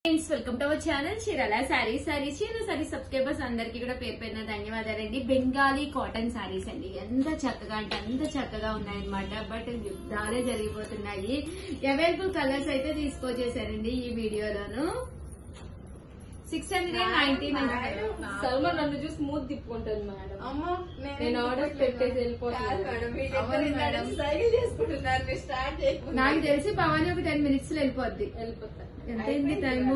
Welcome to our channel Chirala sarees subscribers అందరికి కూడా పేరు పేరున ధన్యవాదాలండి. బెంగాలీ కాటన్ సారీస్ అండి, ఎంత చక్కగా అంటే అంత చక్కగా ఉన్నాయన్నమాట. బట్ యుద్ధాలే జరిగిపోతున్నాయి. అవైలబుల్ కలర్స్ అయితే తీసుకొచ్చేసారండి ఈ వీడియోలోను. 699. సల్మాన్ నన్ను చూసి మూతి తిప్పుకుంటాను మేడం. నేను ఆర్డర్ పెట్టేసి వెళ్ళిపోతాను. నాకు తెలిసి భవానీ ఒక 10 minutes లో వెళ్ళిపోద్ది. ఎంతైంది టైము?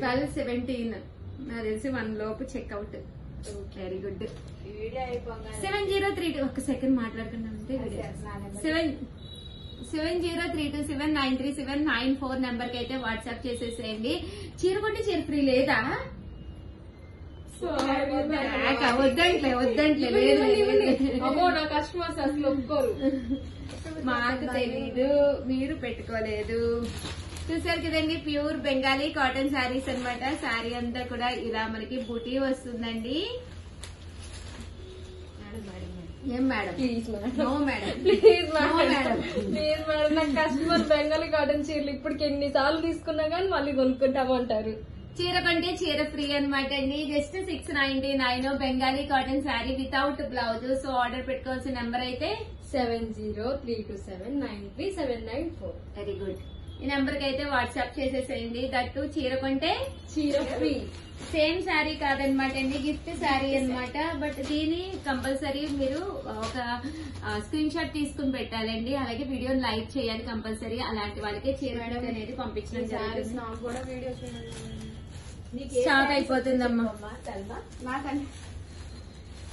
12:17. నాకు తెలిసి 1 లోపు చెక్అవుట్. Very good. 7032 ఒక్క సెకండ్ మాట్లాడుకున్నాం. 7032793794 నెంబర్ కి అయితే వాట్సాప్ చేసేసేయండి. చీర కొంటే చీర ఫ్రీ లేదా? వద్దంట్లే లేదు. నా కస్టమర్స్ అసలు ఒప్పుకోరు. మాకు తెలీదు, మీరు పెట్టుకోలేదు. చూసారు కదండి, ప్యూర్ బెంగాలీ కాటన్ శారీస్ అన్నమాట. శారీ అంతా కూడా ఇలా మనకి బూటీ వస్తుందండి. ఏం madam? Please madam, no madam, please no madam, please madam. నాకు కస్టమర్ బెంగాలీ కాటన్ చీరలు ఇప్పటికి ఎన్నిసార్లు తీసుకున్నా గానీ మళ్ళీ కొనుక్కుంటామంటారు. చీర కంటే చీర ఫ్రీ అనమాట అండి. Just 699 Bengali cotton sari without blouse. So order పెట్టుకోవాల్సిన నెంబర్ అయితే 7032793794. Very good. ఈ నెంబర్ కి అయితే వాట్సాప్ చేసేసేయండి. దట్టు చీర కొంటే చీర ఫ్రీ. సేమ్ శారీ కాదనమాట అండి, గిఫ్ట్ శారీ అన్నమాట. బట్ దీని కంపల్సరీ మీరు ఒక స్క్రీన్ షాట్ తీసుకుని పెట్టాలండి. అలాగే వీడియోని లైక్ చేయాలి కంపల్సరీ. అలాంటి వాళ్ళకే చీర అనేది పంపించడం జరుగుతుంది. స్టాక్ అయిపోతుందమ్మా.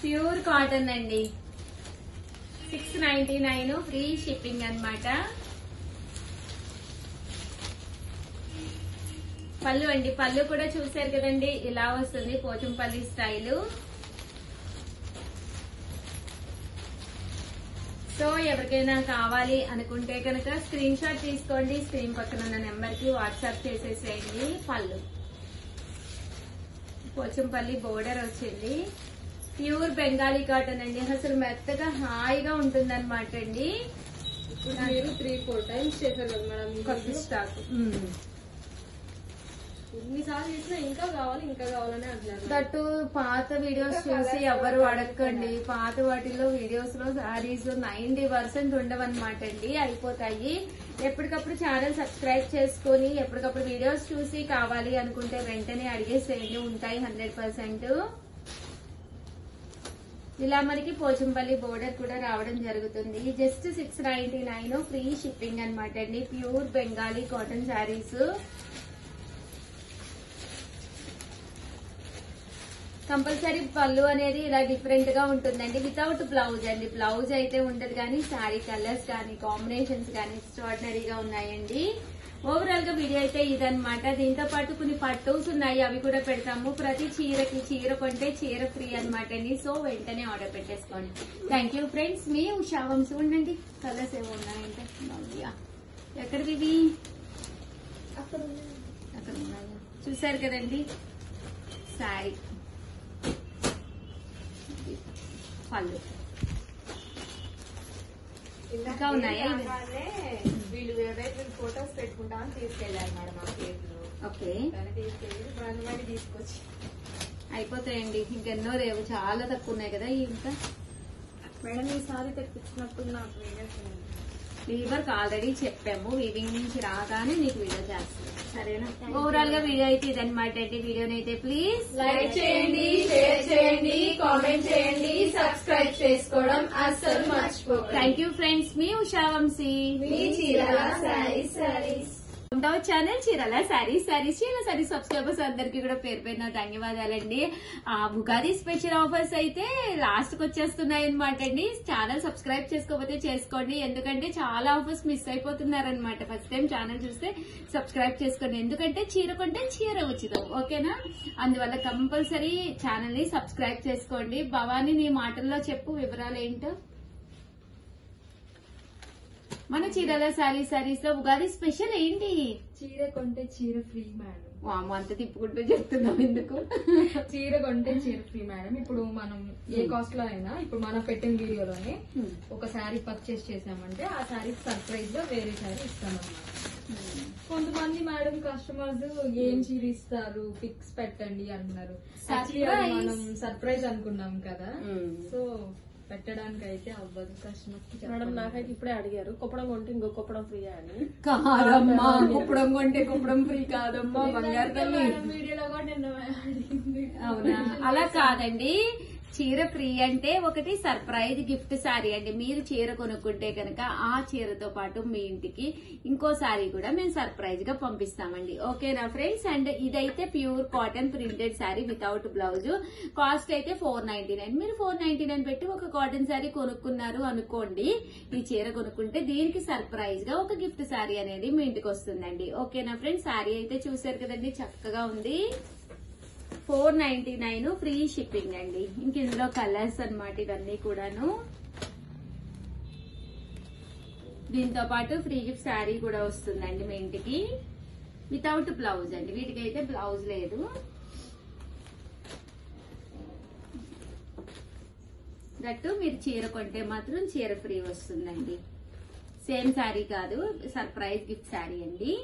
ప్యూర్ కాటన్ అండి, 699 ఫ్రీ షిప్పింగ్ అన్నమాట. పళ్ళు అండి, పళ్ళు కూడా చూసారు కదండి, ఇలా వస్తుంది పోచంపల్లి స్టైల్. సో ఎవరికైనా కావాలి అనుకుంటే కనుక స్క్రీన్ షాట్ తీసుకోండి. స్క్రీన్ పక్కన ఉన్న నెంబర్ కి వాట్సాప్ చేసేసేయండి. పళ్ళు పోచంపల్లి బోర్డర్ వచ్చింది. ప్యూర్ బెంగాలీ కాటన్ అండి, అసలు మెత్తగా హాయిగా ఉంటుంది అనమాట అండి. ఇప్పుడు మీరు 3-4 times చేశారు కదా మేడం కొత్త స్టాక్. ఎన్నిసార్లు చేసినా ఇంకా కావాలని అంటున్నారు. దట్టు పాత వీడియోస్ చూసి ఎవరు అడగండి. పాత వాటిలో వీడియోస్ లో సారీస్ 90% ఉండవన్నమాట అండి, అయిపోతాయి. ఎప్పటికప్పుడు ఛానల్ సబ్స్క్రైబ్ చేసుకుని ఎప్పటికప్పుడు వీడియోస్ చూసి కావాలి అనుకుంటే వెంటనే అడిగేసేయండి, ఉంటాయి 100%. ఇలా మనకి పోచంపల్లి బోర్డర్ కూడా రావడం జరుగుతుంది. జస్ట్ 699 ఫ్రీ షిప్పింగ్ అనమాట అండి. Pure Bengali cotton saris. Compulsory పళ్ళు అనేది ఇలా డిఫరెంట్ గా ఉంటుందండి, వితౌట్ బ్లౌజ్ అండి. బ్లౌజ్ అయితే ఉండదు కానీ శారీ కలర్స్ కానీ కాంబినేషన్స్ కానీ ఎక్స్ట్రాడినరీగా ఉన్నాయండి. ఓవరాల్ గా వీడియో అయితే ఇదనమాట. దీంతో పాటు కొన్ని పట్టూస్ ఉన్నాయి, అవి కూడా పెడతాము. ప్రతి చీరకి చీర కొంటే చీర ఫ్రీ అనమాట అండి. సో వెంటనే ఆర్డర్ పెట్టేసుకోండి. Thank you friends. మీ ఉషావంశం ఉండండి. కలర్స్ ఏమో ఉన్నాయంటే ఎక్కడివి ఇవి? అక్కడ ఉన్నాయా? చూసారు కదండి శారీ, పళ్ళు ఇంకా ఉన్నాయా? వీళ్ళు ఎవరైతే ఫొటోస్ పెట్టుకుంటా అని తీసుకెళ్లారు మేడం ఆ కేసులో. ఓకే, తీసుకెళ్ళి తీసుకొచ్చి అయిపోతాయండి. ఇంకెన్నో రేవు చాలా తక్కువ ఉన్నాయి కదా. ఇంకా మేడం ఈసారి తెప్పించినప్పుడు నాకు వీవర్కి ఆల్రెడీ చెప్పాము, వీవింగ్ నుంచి రాగానే మీకు వీడియో చేస్తాం, సరేనా? ఓవరాల్ గా వీడియో అయితే ఇదనమాట అండి. వీడియోని అయితే ప్లీజ్ లైక్ చేయండి, షేర్ చేయండి, కామెంట్ చేయండి, సబ్స్క్రైబ్ చేసుకోవడం అస్సలు మర్చిపోకండి. Thank you friends. మీ ఉషావంశీ, మీ చీరాల సారీస్. ఛానల్ చీరాల సారీస్ సబ్స్క్రైబర్స్ అందరికి కూడా పేరు పేరున ధన్యవాదాలండి. ఉగాది స్పెషల్ ఆఫర్స్ అయితే లాస్ట్ కి వచ్చేస్తున్నాయి అనమాట అండి. ఛానల్ సబ్స్క్రైబ్ చేసుకోకపోతే చేసుకోండి, ఎందుకంటే చాలా ఆఫర్స్ మిస్ అయిపోతున్నారనమాట. ఫస్ట్ టైం ఛానల్ చూస్తే సబ్స్క్రైబ్ చేసుకోండి, ఎందుకంటే చీర కొంటే చీర ఉచితం, ఓకేనా? అందువల్ల కంపల్సరీ ఛానల్ ని సబ్స్క్రైబ్ చేసుకోండి. భవానీ, నీ మాటల్లో చెప్పు వివరాలు ఏంటో. మన చీరాల సారీస్ లో ఉగాది స్పెషల్ ఏంటి? చీర కొంటే చీర ఫ్రీ మేడం. అంత తిప్పుకుంటూ చెప్తున్నాం ఎందుకు? చీర కొంటే చీర ఫ్రీ మేడం. ఇప్పుడు మనం ఏ కాస్ట్ లో అయినా ఇప్పుడు మనం పెట్టిన వీడియోలోనే ఒక శారీ పర్చేస్ చేసామంటే ఆ శారీ సర్ప్రైజ్ గా వేరే శారీ ఇస్తామన్నమాట. కొంతమంది మేడం కస్టమర్స్ ఏం చీర ఇస్తారు పిక్స్ పెట్టండి అంటున్నారు. యాక్చువల్లీ అది మనం సర్ప్రైజ్ అనుకున్నాం కదా, సో పెట్టడానికి అయితే అవ్వదు కస్టమర్. మేడం నాకైతే ఇప్పుడే అడిగారు కుప్పడం కొంటే ఇంకో కుప్పడం ఫ్రీ అని. కాదమ్మా, కుప్పడం కొంటే కుప్పడం ఫ్రీ కాదమ్మా బంగారు తల్లి. వీడియోలో కూడా నిన్న అడిగింది. అవునా? అలా కాదండి, చీర ఫ్రీ అంటే ఒకటి సర్ప్రైజ్ గిఫ్ట్ శారీ అండి. మీరు చీర కొనుక్కుంటే కనుక ఆ చీరతో పాటు మీ ఇంటికి ఇంకో శారీ కూడా మేము సర్ప్రైజ్ గా పంపిస్తామండి. ఓకేనా ఫ్రెండ్స్? అండ్ ఇదైతే pure cotton printed sari without blouse. Cost అయితే 499. మీరు 499 పెట్టి ఒక కాటన్ శారీ కొనుక్కున్నారు అనుకోండి, ఈ చీర కొనుక్కుంటే దీనికి సర్ప్రైజ్ గా ఒక గిఫ్ట్ శారీ అనేది మీ ఇంటికి వస్తుందండి. ఓకేనా ఫ్రెండ్స్? శారీ అయితే చూసారు కదండి, చక్కగా ఉంది. 499 ఫ్రీ షిప్పింగ్ అండి. ఇంక ఇందులో కలర్స్ అన్నమాట ఇవన్నీ కూడాను. దీంతో పాటు ఫ్రీ గిఫ్ట్ శారీ కూడా వస్తుందండి మీ ఇంటికి వితౌట్ బ్లౌజ్ అండి. వీటికైతే బ్లౌజ్ లేదు. దట్టు మీరు చీర కొంటే మాత్రం చీర ఫ్రీ వస్తుందండి. సేమ్ శారీ కాదు, సర్ప్రైజ్ గిఫ్ట్ శారీ అండి.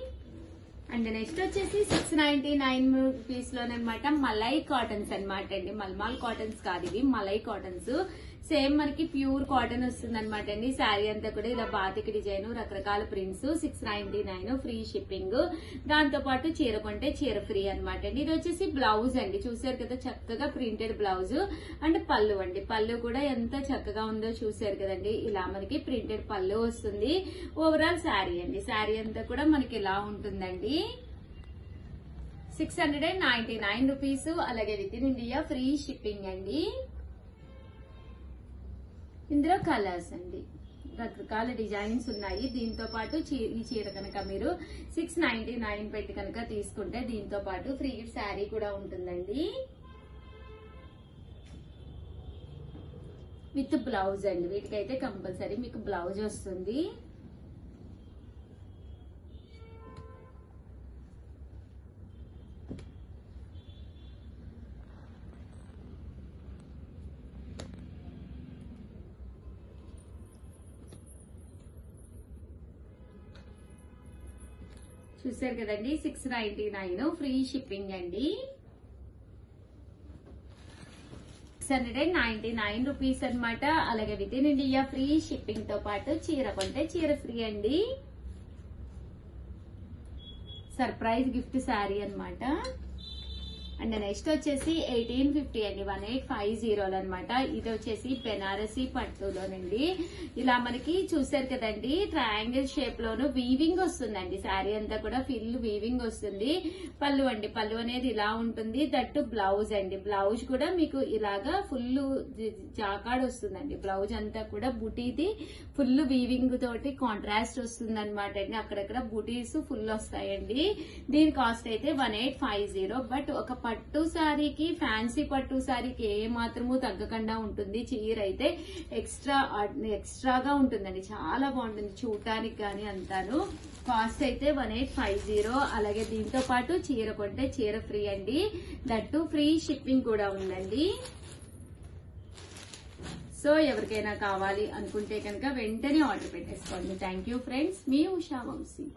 అండ్ నెక్స్ట్ వచ్చేసి 699 రూపీస్ లోనమాట మలై కాటన్స్ అనమాట అండి. మల్మాల్ కాటన్స్ కాదు ఇవి, మలై కాటన్స్. సేమ్ మనకి ప్యూర్ కాటన్ వస్తుంది అనమాట అండి. శారీ అంతా కూడా ఇలా బాతికి డిజైన్, రకరకాల ప్రింట్స్. 699 free shipping. దాంతో పాటు చీర కొంటే చీర ఫ్రీ అనమాట అండి. ఇది వచ్చేసి బ్లౌజ్ అండి, చూసారు కదా చక్కగా ప్రింటెడ్ బ్లౌజ్. అండ్ పళ్ళు అండి, పళ్ళు కూడా ఎంత చక్కగా ఉందో చూసారు కదండి. ఇలా మనకి ప్రింటెడ్ పళ్ళు వస్తుంది. ఓవరాల్ శారీ అండి, శారీ అంతా కూడా మనకి ఇలా ఉంటుందండి. 699 రూపీస్. అలాగే with in India free shipping అండి. ఇందులో కలర్స్ అండి, రకరకాల డిజైన్స్ ఉన్నాయి. దీంతో పాటు ఈ చీర కనుక మీరు 699 పెట్టి కనుక తీసుకుంటే దీంతో పాటు ఫ్రీ శారీ కూడా ఉంటుందండి విత్ బ్లౌజ్ అండి. వీటికైతే కంపల్సరీ మీకు బ్లౌజ్ వస్తుంది. చూసారు కదండి, 699 ఫ్రీ షిప్పింగ్ అండి. 699 రూపీస్ అనమాట. అలాగే with in India free shipping తో పాటు చీర కొంటే చీర ఫ్రీ అండి. సర్ప్రైజ్ గిఫ్ట్ శారీ అనమాట. అండ్ నెక్స్ట్ వచ్చేసి 1850 అండి, 1850 అనమాట. ఇది వచ్చేసి బెనారసీ పట్టులోనండి. ఇలా మనకి చూసారు కదండి, ట్రయాంగిల్ షేప్ లోను వీవింగ్ వస్తుందండి. శారీ అంతా కూడా ఫుల్ వీవింగ్ వస్తుంది. పళ్ళు అండి, పళ్ళు అనేది ఇలా ఉంటుంది. దట్టు బ్లౌజ్ అండి, బ్లౌజ్ కూడా మీకు ఇలాగా ఫుల్ జాకాడ్ వస్తుందండి. బ్లౌజ్ అంతా కూడా బుటీది ఫుల్ వీవింగ్ తోటి కాంట్రాస్ట్ వస్తుంది అనమాట అండి. అక్కడక్కడ బుటీస్ ఫుల్ వస్తాయండి. దీని కాస్ట్ అయితే 1850. బట్ ఒక పట్టు శారీకి, ఫ్యాన్సీ పట్టు శారీకి ఏ మాత్రము తగ్గకుండా ఉంటుంది. చీర అయితే ఎక్స్ట్రాగా ఉంటుందండి, చాలా బాగుంటుంది చూడటానికి కానీ అంతాను. కాస్ట్ అయితే 1850. అలాగే దీంతో పాటు చీర కొంటే చీర ఫ్రీ అండి. దట్టు ఫ్రీ షిప్పింగ్ కూడా ఉందండి. సో ఎవరికైనా కావాలి అనుకుంటే కనుక వెంటనే ఆర్డర్ పెట్టేసుకోండి. థ్యాంక్ యూ ఫ్రెండ్స్, మీ ఉషా వంశీ.